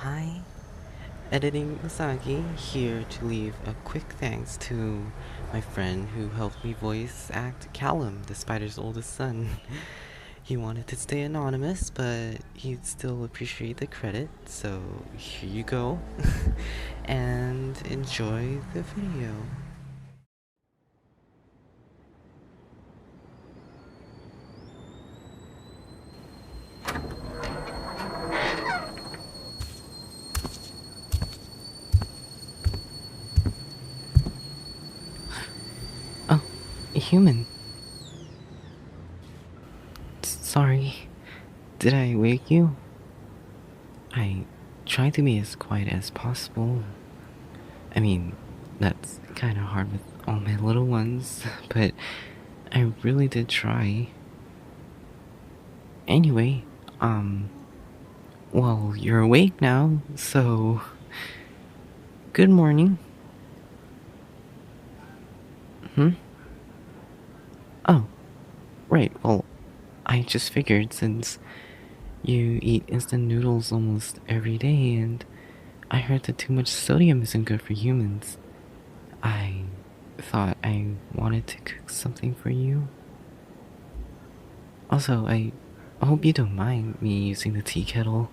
Hi, editing Usagi here to leave a quick thanks to my friend who helped me voice act Callum, the spider's oldest son. He wanted to stay anonymous, but he'd still appreciate the credit, so here you go. And enjoy the video. Oh, a human. Sorry, did I wake you? I tried to be as quiet as possible. I mean, that's kind of hard with all my little ones, but I really did try. Anyway, um, well, you're awake now, so good morning. Hmm? Oh, right, well, I just figured since you eat instant noodles almost every day, and I heard that too much sodium isn't good for humans. I thought I wanted to cook something for you. Also, I hope you don't mind me using the tea kettle.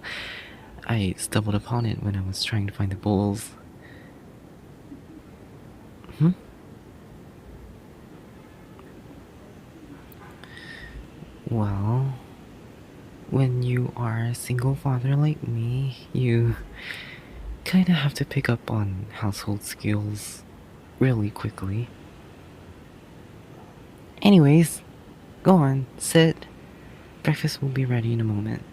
I stumbled upon it when I was trying to find the bowls. Hmm? Well, when you are a single father like me, you kinda have to pick up on household skills really quickly. Anyways, go on, sit. Breakfast will be ready in a moment.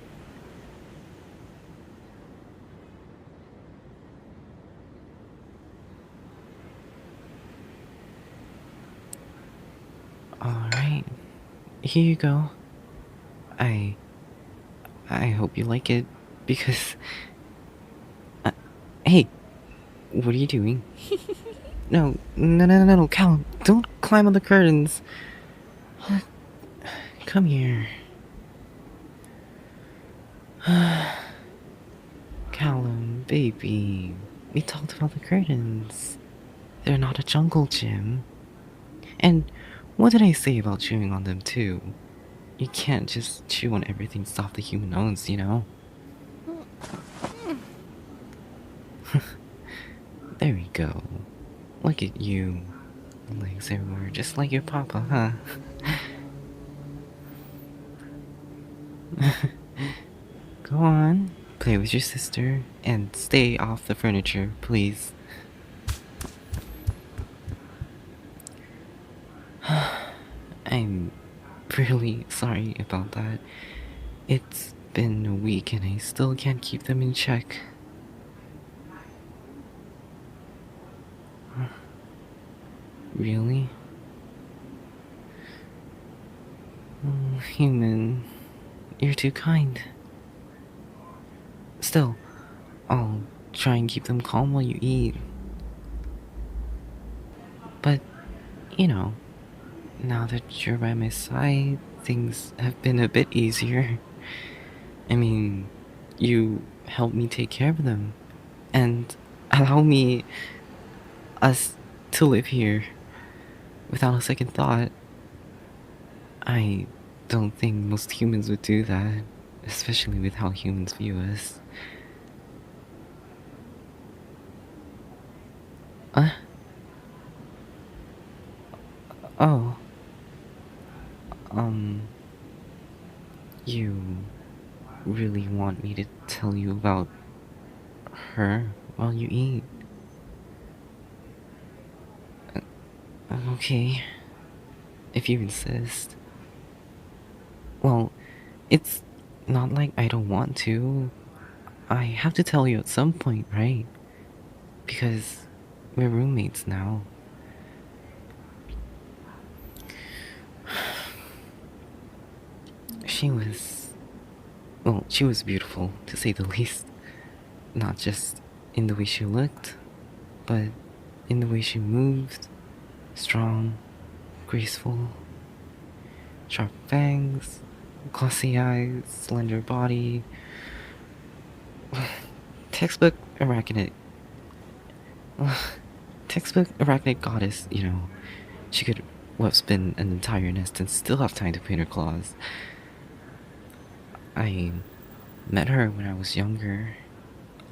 Alright, here you go. I I hope you like it, because uh, hey, what are you doing? No, Callum, don't climb on the curtains. Come here. Callum, baby, we talked about the curtains. They're not a jungle gym. And what did I say about chewing on them too? You can't just chew on everything soft the human owns, you know? There we go. Look at you. Legs everywhere, just like your papa, huh? Go on, play with your sister, and stay off the furniture, please. I'm really sorry about that. It's been a week and I still can't keep them in check. Really? Oh, human, you're too kind. Still, I'll try and keep them calm while you eat. But, you know, now that you're by my side, things have been a bit easier. I mean, you help me take care of them and allow us to live here without a second thought. I don't think most humans would do that, especially with how humans view us. Uh, oh, um, you really want me to tell you about her while you eat? Okay, if you insist. Well, it's not like I don't want to. I have to tell you at some point, right? Because we're roommates now. She was. Well, she was beautiful, to say the least. Not just in the way she looked, but in the way she moved. Strong, graceful, sharp fangs, glossy eyes, slender body. textbook arachnid. Textbook arachnid goddess, you know. She could web spin an entire nest and still have time to paint her claws. I met her when I was younger.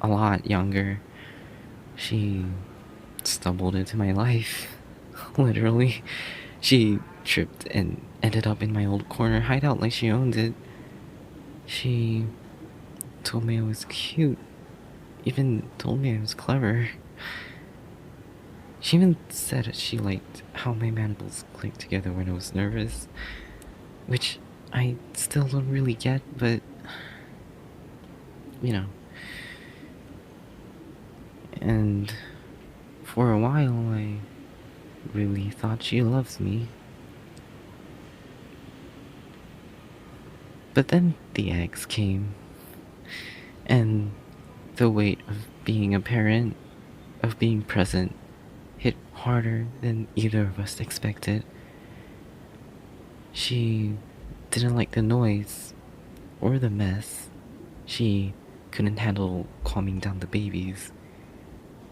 A lot younger. She stumbled into my life. Literally. She tripped and ended up in my old corner hideout like she owned it. She told me I was cute. Even told me I was clever. She even said she liked how my mandibles clicked together when I was nervous. Which I still don't really get, but... you know. And for a while, I really thought she loves me. But then the eggs came, and the weight of being a parent, of being present, hit harder than either of us expected. She didn't like the noise or the mess. She couldn't handle calming down the babies.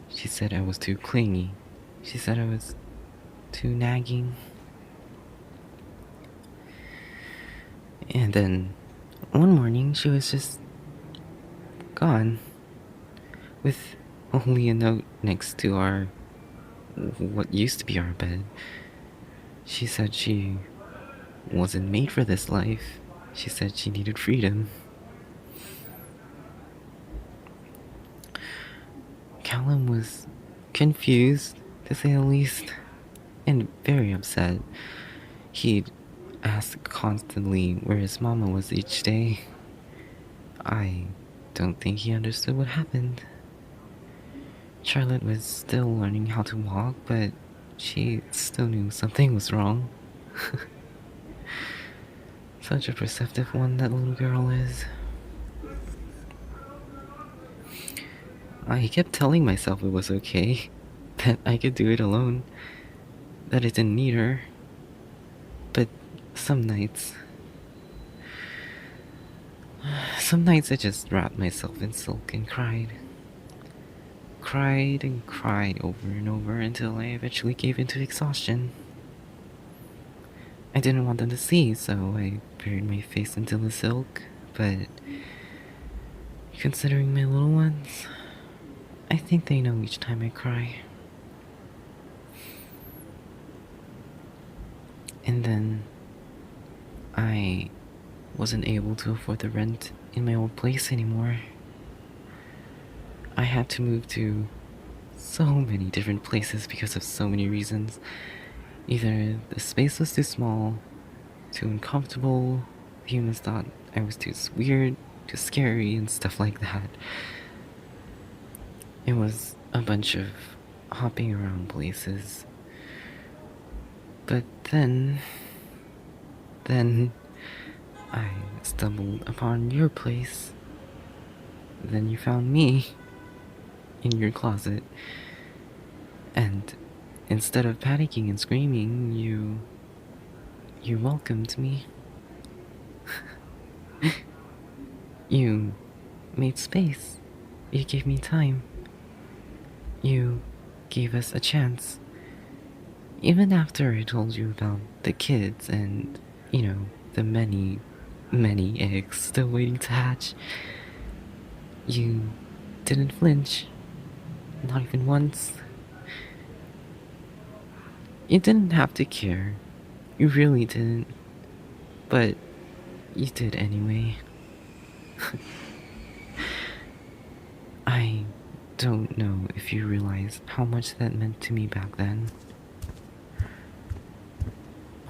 She said I was too clingy. She said I was too nagging. And then one morning she was just gone, with only a note next to our what used to be our bed. She said she wasn't made for this life. She said she needed freedom. Callum was confused, to say the least, and very upset. He'd ask constantly where his mama was each day. I don't think he understood what happened. Charlotte was still learning how to walk, but she still knew something was wrong. Such a perceptive one that little girl is. I kept telling myself it was okay, that I could do it alone, that I didn't need her. But some nights I just wrapped myself in silk and cried. Cried and cried over and over until I eventually gave in to exhaustion. I didn't want them to see, so I buried my face into the silk, but considering my little ones, I think they know each time I cry. And then I wasn't able to afford the rent in my old place anymore. I had to move to so many different places because of so many reasons. Either the space was too small, too uncomfortable, the humans thought I was too weird, too scary, and stuff like that. It was a bunch of hopping around places. But then I stumbled upon your place. Then you found me in your closet. And instead of panicking and screaming, you welcomed me. You made space. You gave me time. You gave us a chance. Even after I told you about the kids and, you know, the many, many eggs still waiting to hatch, you didn't flinch. Not even once. You didn't have to care. You really didn't. But you did anyway. I don't know if you realize how much that meant to me back then.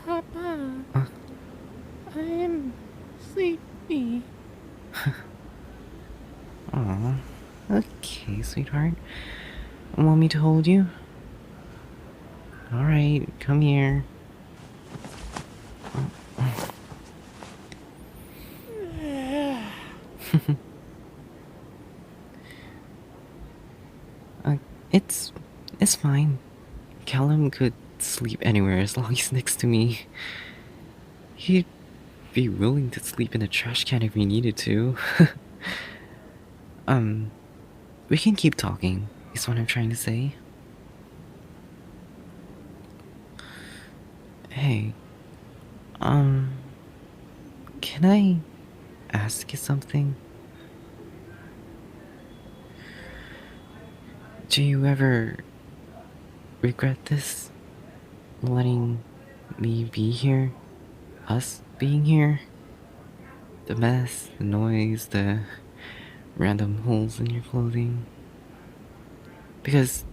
Papa, I'm sleepy. Aw, okay, sweetheart. Want me to hold you? Alright, come here. It's fine. Callum could sleep anywhere as long as he's next to me. He'd be willing to sleep in a trash can if he needed to. we can keep talking, is what I'm trying to say. Hey, um, can I ask you something? Do you ever regret this? Letting me be here? Us being here? The mess, the noise, the random holes in your clothing? Because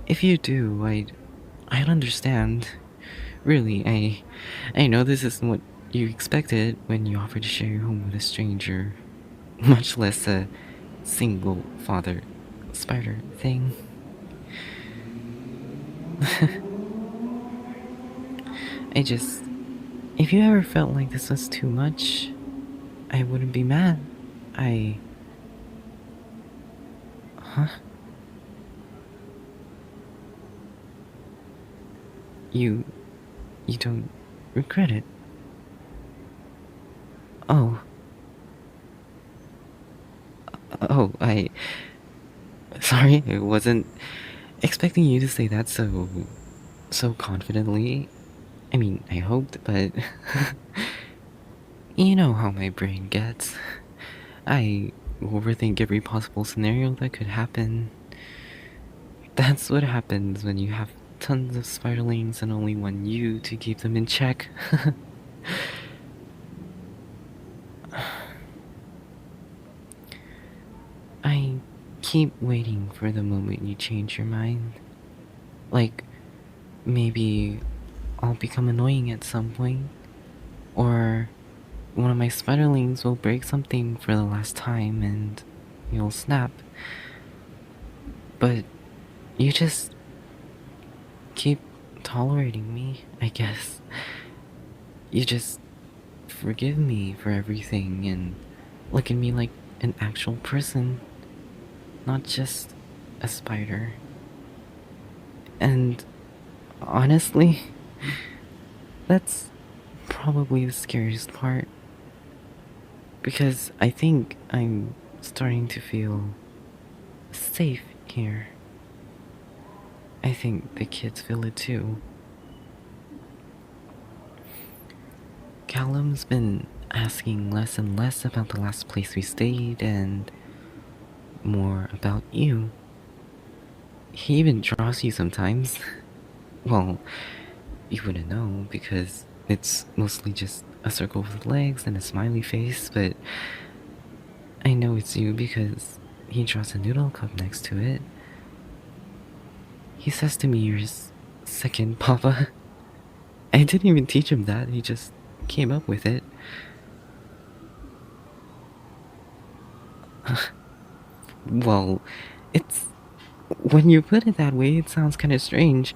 if you do, I'd understand. Really, I know this isn't what you expected when you offered to share your home with a stranger, much less a single father spider thing. I just, if you ever felt like this was too much, I wouldn't be mad. Huh? You, you don't regret it? Oh, oh, sorry, I wasn't expecting you to say that so confidently. I mean, I hoped, but you know how my brain gets. I overthink every possible scenario that could happen. That's what happens when you have tons of spiderlings and only one you to keep them in check. I keep waiting for the moment you change your mind. Like, maybe I'll become annoying at some point, or one of my spiderlings will break something for the last time and you'll snap. But you just keep tolerating me, I guess. You just forgive me for everything and look at me like an actual person, not just a spider. And honestly, that's probably the scariest part. Because I think I'm starting to feel safe here. I think the kids feel it too. Callum's been asking less and less about the last place we stayed and more about you. He even draws you sometimes. Well, you wouldn't know because it's mostly just a circle with legs and a smiley face, but I know it's you because he draws a noodle cup next to it. He says to me you're his second papa. I didn't even teach him that, he just came up with it. Well, it's... when you put it that way, it sounds kind of strange.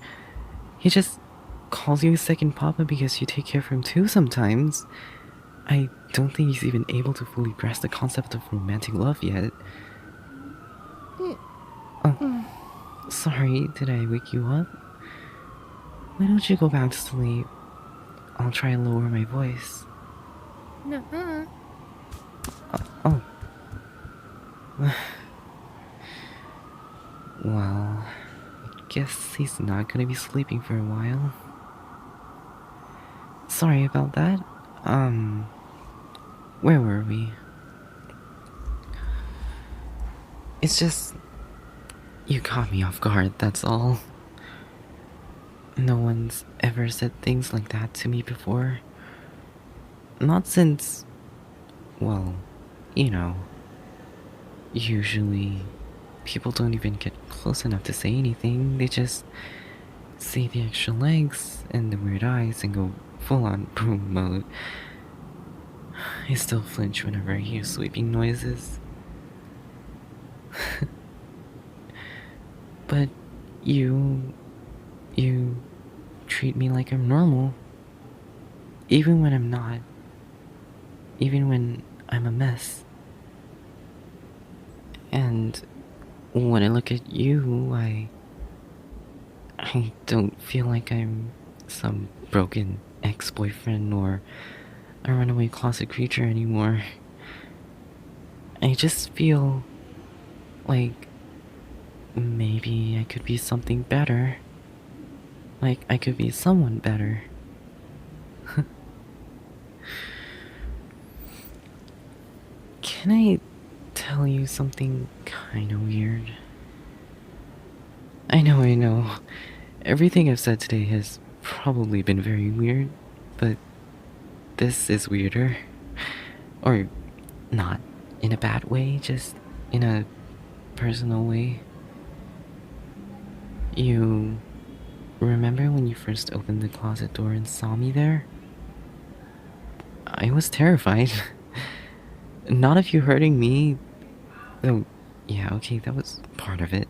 He just calls you his second papa because you take care of him too sometimes. I don't think he's even able to fully grasp the concept of romantic love yet. Oh, sorry, did I wake you up? Why don't you go back to sleep? I'll try and lower my voice. Nuh-uh. Oh. Well, I guess he's not gonna be sleeping for a while. Sorry about that. Where were we? It's just... you caught me off guard, that's all. No one's ever said things like that to me before. Not since... well, you know. Usually, people don't even get close enough to say anything. They just see the extra legs and the weird eyes and go full on boom mode. I still flinch whenever I hear sweeping noises. But you treat me like I'm normal. Even when I'm not. Even when I'm a mess. And when I look at you, I don't feel like I'm some broken ex-boyfriend or a runaway closet creature anymore. I just feel like maybe I could be something better. Like, I could be someone better. Can I tell you something kinda weird? I know. Everything I've said today has probably been very weird, but this is weirder. Or not in a bad way, just in a personal way. You remember when you first opened the closet door and saw me there? I was terrified. Not of you hurting me, though, yeah, okay, that was part of it.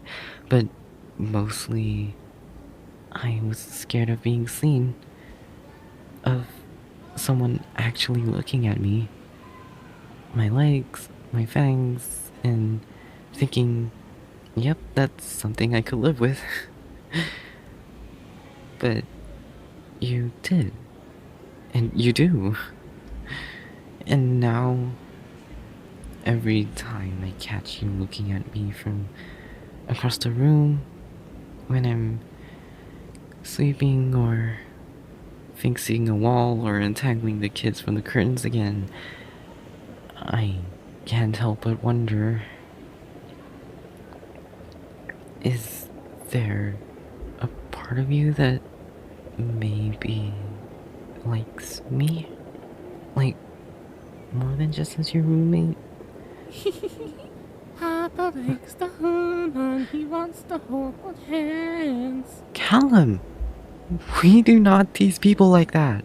But mostly, I was scared of being seen. Of someone actually looking at me. My legs, my fangs, and thinking, yep, that's something I could live with. But you did. And you do. And now, every time I catch you looking at me from across the room, when I'm sleeping or fixing a wall or untangling the kids from the curtains again, I can't help but wonder, is there a part of you that maybe likes me? Like, more than just as your roommate? Papa likes the hoon and he wants to hold hands. Callum! We do not tease people like that.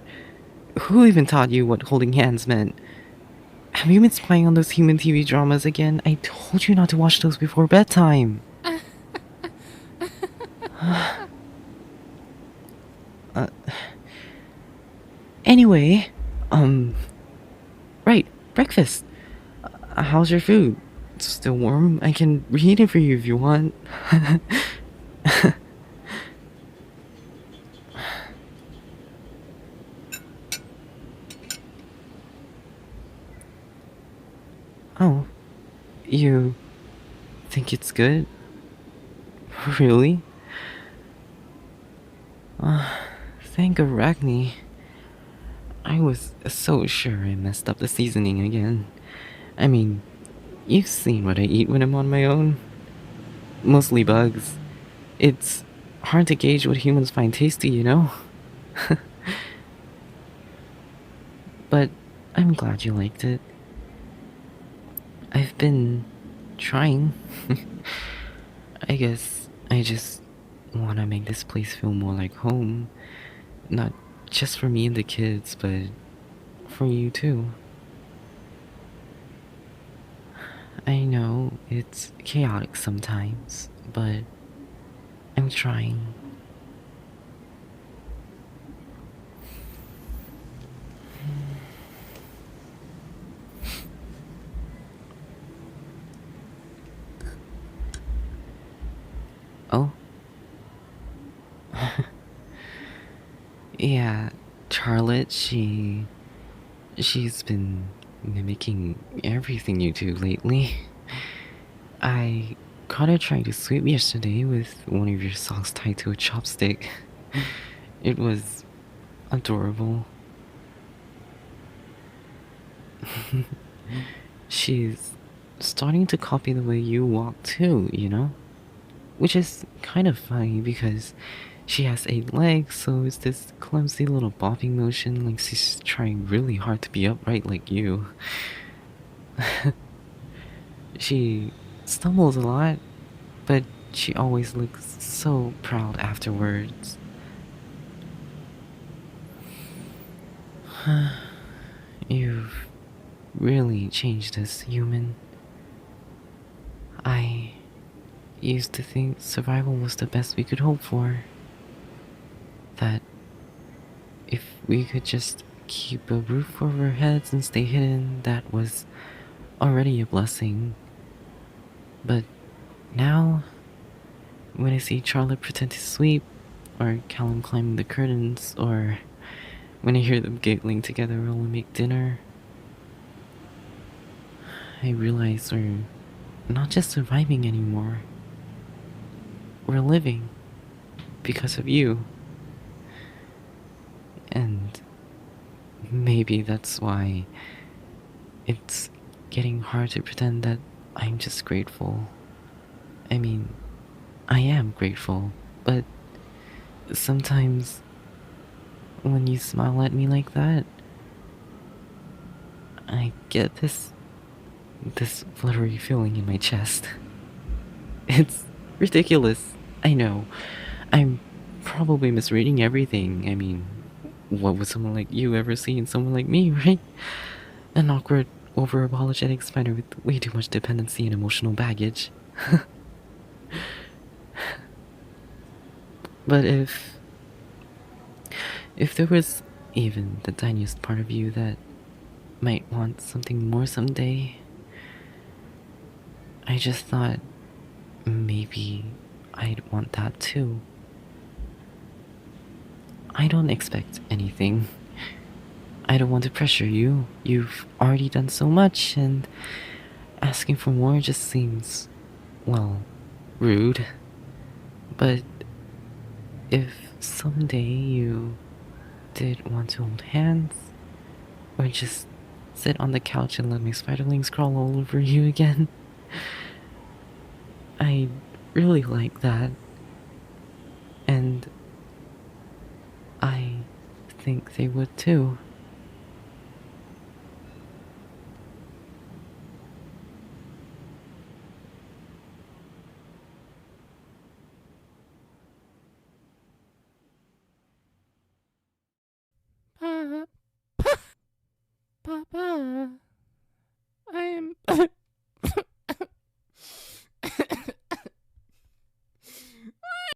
Who even taught you what holding hands meant? Have you been spying on those human TV dramas again? I told you not to watch those before bedtime. uh, anyway, right, breakfast. How's your food? It's still warm? I can reheat it for you if you want. Oh, you think it's good? Really? Thank Arachne. I was so sure I messed up the seasoning again. I mean, you've seen what I eat when I'm on my own. Mostly bugs. It's hard to gauge what humans find tasty, you know? But I'm glad you liked it. I've been trying. I guess I just want to make this place feel more like home. Not just for me and the kids, but for you too. I know it's chaotic sometimes, but I'm trying. Oh? Yeah, Charlotte, she's been mimicking everything you do lately. I caught her trying to sweep yesterday with one of your socks tied to a chopstick. It was adorable. She's starting to copy the way you walk too, you know? Which is kind of funny because she has 8 legs, so it's this clumsy little bopping motion like she's trying really hard to be upright like you. She stumbles a lot, but she always looks so proud afterwards. You've really changed as human. I used to think survival was the best we could hope for. That if we could just keep a roof over our heads and stay hidden, that was already a blessing. But now, when I see Charlotte pretend to sleep, or Callum climbing the curtains, or when I hear them giggling together while we make dinner, I realize we're not just surviving anymore. we're living because of you. And maybe that's why it's getting hard to pretend that I'm just grateful. I mean, I am grateful, but sometimes when you smile at me like that, I get this fluttery feeling in my chest. It's ridiculous. I know. I'm probably misreading everything. I mean, what would someone like you ever see in someone like me, right? An awkward, over apologetic spider with way too much dependency and emotional baggage. But if there was even the tiniest part of you that might want something more someday, I just thought maybe I'd want that too. I don't expect anything. I don't want to pressure you. You've already done so much, and asking for more just seems, well, rude. But if someday you did want to hold hands, or just sit on the couch and let my spiderlings crawl all over you again, I really like that. And I think they would too. Papa.